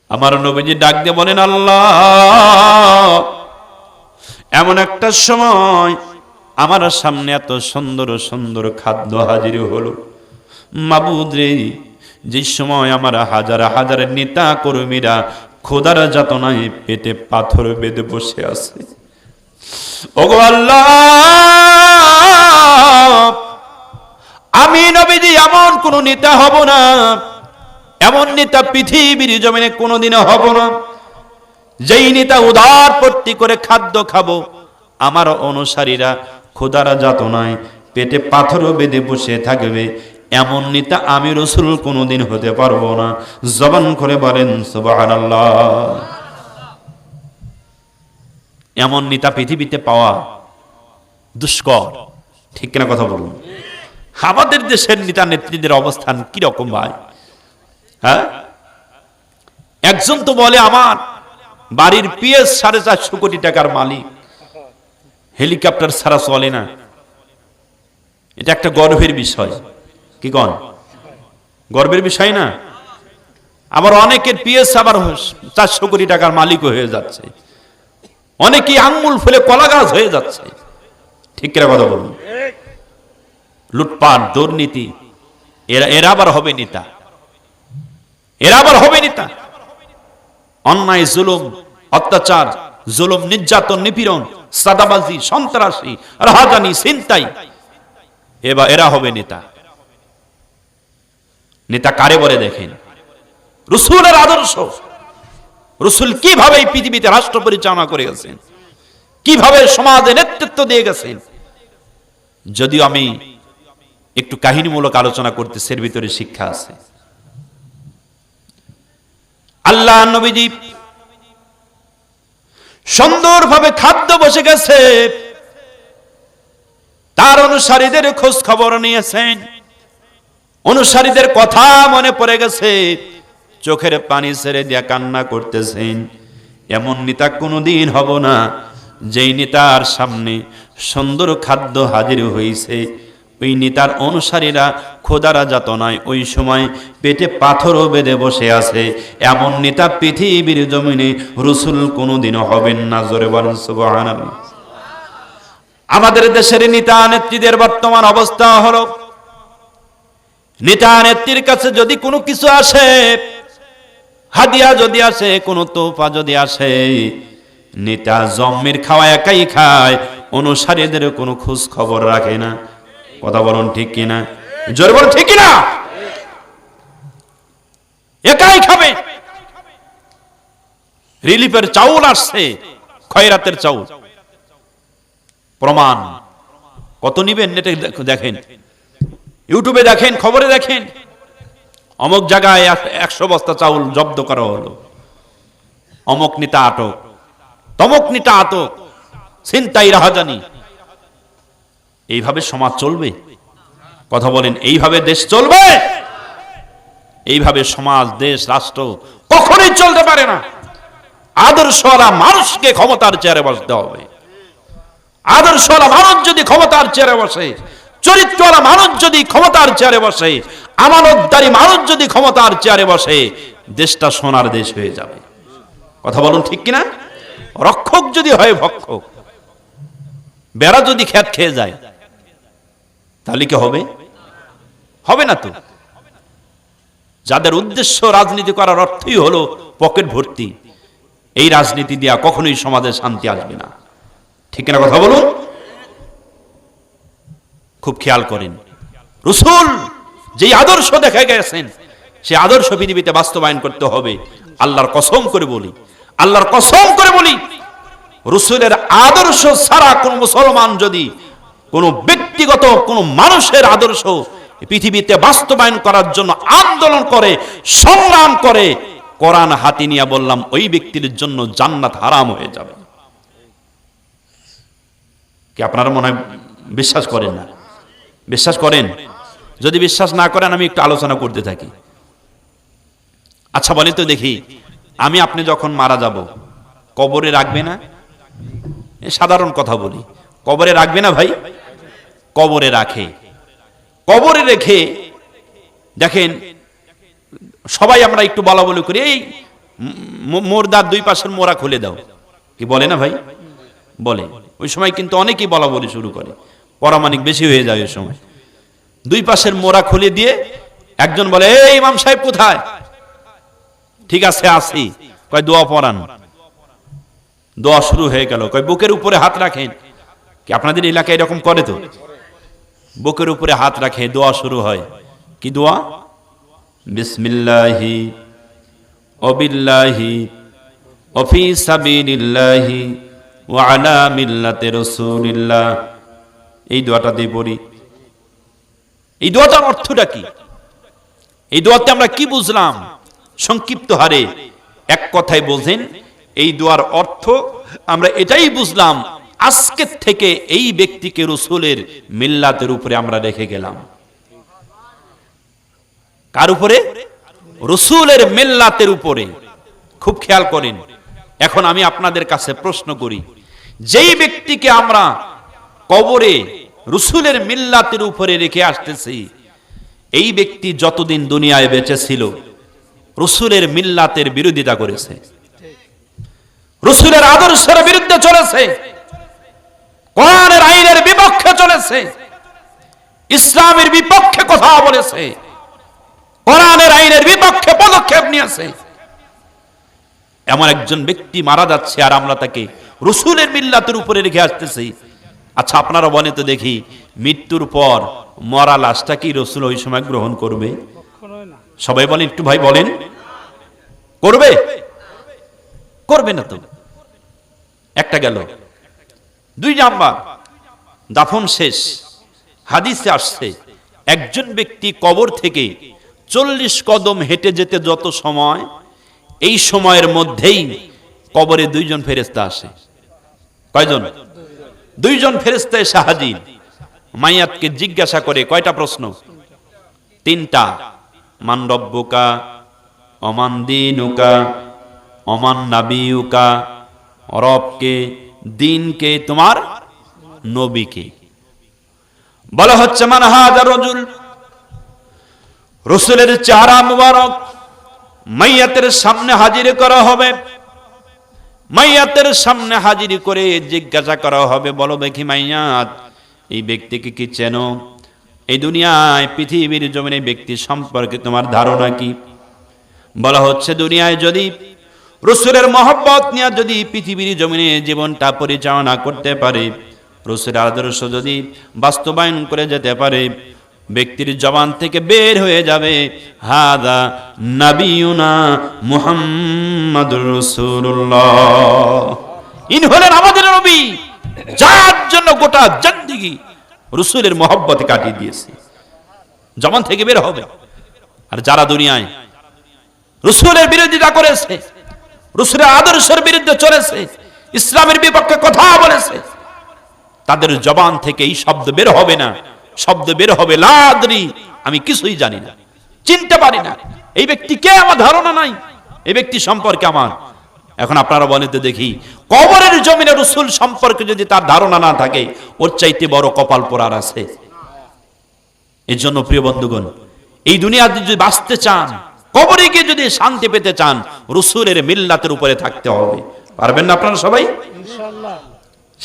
আমার নবীজি ডাক দিয়ে বলেন, আল্লাহ, এমন একটা সময় আমার সামনে এত সুন্দর সুন্দর খাদ্য হাজির হলো, মাবুদ রে, যে সময় আমার হাজার হাজার নেতা কর্মীরা খোদার যাতনায় পেটে পাথর বেঁধে বসে আছে। ওগো আল্লাহ, আমি নবীজি এমন কোন নেতা হব না, এমন নেতা পৃথিবীর জমিনে কোনোদিনও হব না, যেই নেতা উদার প্রতি করে খাদ্য খাবো, আমার অনুসারীরা খোদার যাতনায় পেটে পাথরও বেঁধে বসে থাকবে, এমন নেতা আমি রাসূল কোনোদিন হতে পারবো না। জবান করে বলেন সুবহানাল্লাহ। এমন নেতা পৃথিবীতে পাওয়া দুষ্কর, ঠিক কিনা কথা বলুন? আমাদের দেশের নেতা নেত্রীদের অবস্থান কি রকম ভাই? হ্যাঁ, একজন তো বলে আমার বাড়ির পিএস 450 কোটি টাকার মালিক, হেলিকপ্টার ছাড়া চলে না। এটা একটা গর্বের বিষয়, কি কন? গর্বের বিষয় না? আবার অনেকের পিএস আবার 400 কোটি টাকার মালিক হয়ে যাচ্ছে, অনেকেই আঙ্গুল ফুলে কলা গাছ হয়ে যাচ্ছে, ঠিক কিনা কথা বলুন? লুটপাট, দুর্নীতি, এরা আবার হবে নেতা, এরা আবার হবে নেতা। অন্যায়, জুলুম, অত্যাচার, জুলুম, নির্যাতন, নিপীড়ন, সাদাবাজি, সন্ত্রাসী, রাহাজানি, ছিনতাই, এরা হবে নেতা। নেতা কারে বলে দেখেন? রাসূলের আদর্শ, রাসূল কিভাবে এই পৃথিবীতে রাষ্ট্র পরিচালনা করে গেছেন, কিভাবে সমাজে নেতৃত্ব দিয়ে গেছেন। যদিও আমি একটু কাহিনীমূলক আলোচনা করতেছি, এর ভিতরে শিক্ষা আছে। আল্লাহ নবীজি সুন্দরভাবে খাদ্য বসে গেছে, তার অনুসারীদের খোঁজ খবর নিয়েছেন, অনুসারীদের কথা মনে পড়ে গেছে, চোখের পানি ছেড়ে দিয়ে কান্না করতেছেন। এমন নেতা কোনোদিন হব না যেই নেতার সামনে সুন্দর খাদ্য হাজির হয়েছে, ওই নেতার অনুসারীরা খোদারা যাতনায় ওই সময় পেটে পাথরও বেঁধে বসে আছে। এমন নেতা পৃথিবীর জমিনে রাসূল কোনোদিনও হবেন না। জোরে বলেন সুবহানাল্লাহ। আমাদের দেশের নেতা নেত্রীদের বর্তমান অবস্থা হলো, নেতা নেত্রীর কাছে যদি কোনো কিছু আসে, হাদিয়া যদি আসে, কোনো তোফা যদি আসে, নেতা জম্মের খাওয়া একাই খায়, অনুসারীদের কোনো খোঁজ খবর রাখে না। কথা বলুন ঠিক কিনা? জোরে বলুন ঠিক কিনা? একাই খাবে। রিলিফের চাউল আসছে, খয়রাতের চাউল, প্রমাণ। কত নিবেন? নেটে দেখেন, ইউটিউবে দেখেন, খবরে দেখেন, অমুক জায়গায় 100 বস্তা চাউল জব্দ করা হলো, অমুক নেতা আটক, তমুক নেতা আটক, ছিনতাই, রাহাজানি। এইভাবে সমাজ চলবে? কথা বলেন, এইভাবে দেশ চলবে? এইভাবে সমাজ, দেশ, রাষ্ট্র কখনোই চলতে পারে না। আদর্শওয়ালা মানুষকে ক্ষমতার চেয়ারে বসতে হবে। আদর্শওয়ালা মানুষ যদি ক্ষমতার চেয়ারে বসে, চরিত্রওয়ালা মানুষ যদি ক্ষমতার চেয়ারে বসে, আমানতদারী মানুষ যদি ক্ষমতার চেয়ারে বসে, দেশটা সোনার দেশ হয়ে যাবে। কথা বলুন ঠিক কিনা? রক্ষক যদি হয় ভক্ষক, বেড়া যদি খেত খেয়ে যায়, তাহলে কি হবে? হবে না তো। যাদের উদ্দেশ্য রাজনীতি করার অর্থই হলো পকেট ভর্তি, এই রাজনীতি দিয়া কখনোই সমাজে শান্তি আসবে না। ঠিক না কথা বলুন? খুব খেয়াল করেন, রাসূল যেই আদর্শ দেখা গেছেন, সেই আদর্শ পৃথিবীতে বাস্তবায়ন করতে হবে। আল্লাহর কসম করে বলি, আল্লাহর কসম করে বলি, রাসূলের আদর্শ ছাড়া কোন মুসলমান যদি কোন ব্যক্তিগত কোন মানুষের আদর্শ পৃথিবীতে বাস্তবায়ন করার জন্য আন্দোলন করে, সংগ্রাম করে, কোরআন হাতে নিয়ে বললাম, ওই ব্যক্তির জন্য জান্নাত হারাম হয়ে যাবে। কি আপনারা মনে হয় বিশ্বাস করেন না? বিশ্বাস করেন? যদি বিশ্বাস না করেন, আমি একটু আলোচনা করতে থাকি। আচ্ছা বলেন তো দেখি, আমি আপনি যখন মারা যাব, কবরে রাখবে না? সাধারণ কথা বলি, কবরে রাখবে না ভাই? কবরে রাখে। কবরে রেখে দেখেন, সবাই আমরা একটু বলা বলি করি, এই মোরদার দুই পাশের মোড়া খুলে দাও, কি বলে না ভাই? বলে। ওই সময় কিন্তু অনেকেই বলা বলি শুরু করে, পরামানিক বেশি হয়ে যায় ওই সময়। দুই পাশের মোড়া খুলে দিয়ে একজন বলে, এই ইমাম সাহেব কোথায়? ঠিক আছে আসি। কয় দোয়া পড়ান। দোয়া শুরু হয়ে গেল। কয় বুকের উপরে হাত রাখেন। কি আপনাদের এলাকায় এরকম করে? তো বুকের উপরে হাত রাখে দোয়া শুরু হয়। কি দোয়া? বিসমিল্লাহি ওয়াবিল্লাহি ওয়া ফি সাবিলিল্লাহি ওয়া আলা মিল্লাতি রাসূলিল্লাহ। এই দোয়াটা দিয়ে পড়ি। এই দোয়াটার অর্থটা কি? এই দোয়াতে আমরা কি বুঝলাম? সংক্ষিপ্ত হারে এক কথায় বোঝেন, এই দোয়ার অর্থ আমরা এটাই বুঝলাম, আজকে থেকে এই ব্যক্তিকে রাসূলের মিল্লাতের উপরে আমরা রেখে গেলাম। কার উপরে? রাসূলের মিল্লাতের উপরে। খুব খেয়াল করেন। এখন আমি আপনাদের কাছে প্রশ্ন করি, যেই ব্যক্তিকে আমরা কবরে রাসূলের মিল্লাতের উপরে রেখে আসতেছি, এই ব্যক্তি যতদিন দুনিয়ায় বেঁচে ছিল রাসূলের মিল্লাতের বিরোধিতা করেছে, রাসূলের আদর্শের বিরুদ্ধে চলেছে, কোরআনের আইনের বিপক্ষে চলেছে, ইসলামের বিপক্ষে কথা বলেছে, কোরআনের আইনের বিপক্ষে পদক্ষেপ নিয়েছে। এমন একজন ব্যক্তি মারা যাচ্ছে আর আমরা তাকে রাসূলের মিল্লাতের উপরে রেখে আসতেছি। আচ্ছা আপনারা বলেন তো দেখি, মৃত্যুর পর মরা লাশটা কি রাসূল ওই সময় গ্রহণ করবে? সবাই বলেন একটু ভাই, বলেন করবে? করবে না তো। একটা গেল। 2 নাম্বার, দাফন শেষ। হাদিসে আসছে একজন ব্যক্তি কবর থেকে 40 কদম হেঁটে যেতে যত সময়, এই সময়ের মধ্যেই কবরে 2 জন ফেরেশতা আসে। কয়জন? 2 জন ফেরেশতা এসে হাজির। মাইয়াতকে জিজ্ঞাসা করে কয়টা প্রশ্ন? 3টা। মান রব্বুকা, অমান দিনুকা, অমান নাবিয়ুকা। রবকে, দিনকে, তোমার নবীকে। বলা হচ্ছে মান হাযা রাজুল। রাসূলের চেহারা মুবারক মাইয়াতের সামনে হাজির করা হবে। মাইয়াতের সামনে হাজির করে জিজ্ঞাসা করা হবে, বলো দেখি মাইয়াত, এই ব্যক্তিকে কি চেনো? এই দুনিয়ায় পৃথিবীর জমিনে ব্যক্তি সম্পর্কে তোমার ধারণা কি? বলা হচ্ছে দুনিয়ায় যদি রাসূলের মহব্বত নিয়ে যদি পৃথিবীর জমিনে জীবনটা পরিচালনা করতে পারে, রাসূলের আদর্শ যদি বাস্তবায়ন করে যেতে পারে, ব্যক্তির জবান থেকে বের হয়ে যাবে হাদা নাবিয়ুনা মুহাম্মাদুর রাসূলুল্লাহ। ইনি হলেন আমাদের নবী, যার জন্য গোটা জিন্দেগি রাসূলের মহব্বতে কাটিয়ে দিয়েছে। জবান থেকে বের হবে। আর যারা দুনিয়ায় রাসূলের বিরোধিতা করেছে, রাসূলের আদর্শের বিরুদ্ধে চলেছে, ইসলামের বিপক্ষে কথা বলেছে, তাদের জবান থেকে এই শব্দ বের হবে না। শব্দ বের হবে লা আদরি, আমি কিছুই জানি না, চিনতে পারি না, এই ব্যক্তি কে আমার ধারণা নাই, এই ব্যক্তি সম্পর্কে আমার। এখন আপনারা বলেন তো দেখি, কবরের জমিনে রাসূল সম্পর্কে যদি তার ধারণা না থাকে, ওর চাইতে বড় কপাল পোড়ার আছে। এর জন্য প্রিয় বন্ধুগণ, এই দুনিয়াতে যদি বাঁচতে চান, কবরে গিয়ে যদি শান্তি পেতে চান, রাসূলের মিল্লাতের উপরে থাকতে হবে। পারবেন না আপনারা সবাই? ইনশাআল্লাহ।